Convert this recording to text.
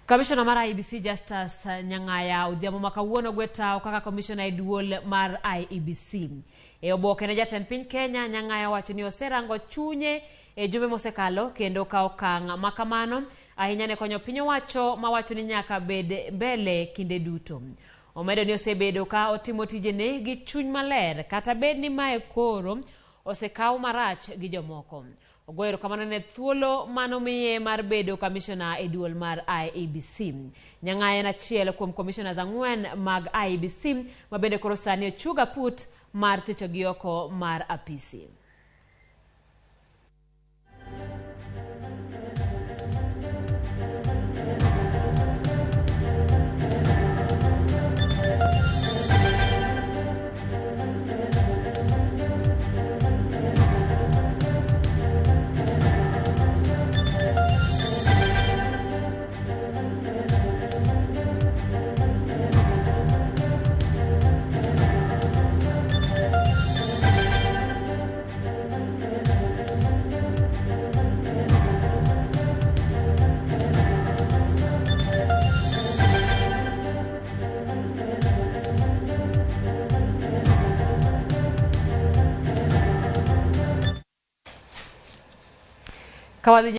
Commissioner mar IEBC Justus Nyang'aya odhiambo makawuono gweta kaka commissioner duol mar IEBC. E oboke ne jatend piny Kenya, Nyang'aya wacho ni oserango chunye e jumbe mosekalo kendo ka okang' makamano ahinya ne konyo piny owacho mawacho ni nyaka bed mbele kinde duto. Omedo ni osebedo ka otimo tijene gi chuny maler kata bed ni mae koro osekaw marach gi jomoko. Ogoyo kamano ne thuolo manomiye mar bedo commissioner e duol mar IEBC. Nyang'aya en achiel kuom commissioners 4 mag IEBC ma bende koro sani ochuga put mar thicho gi oko mar apisi.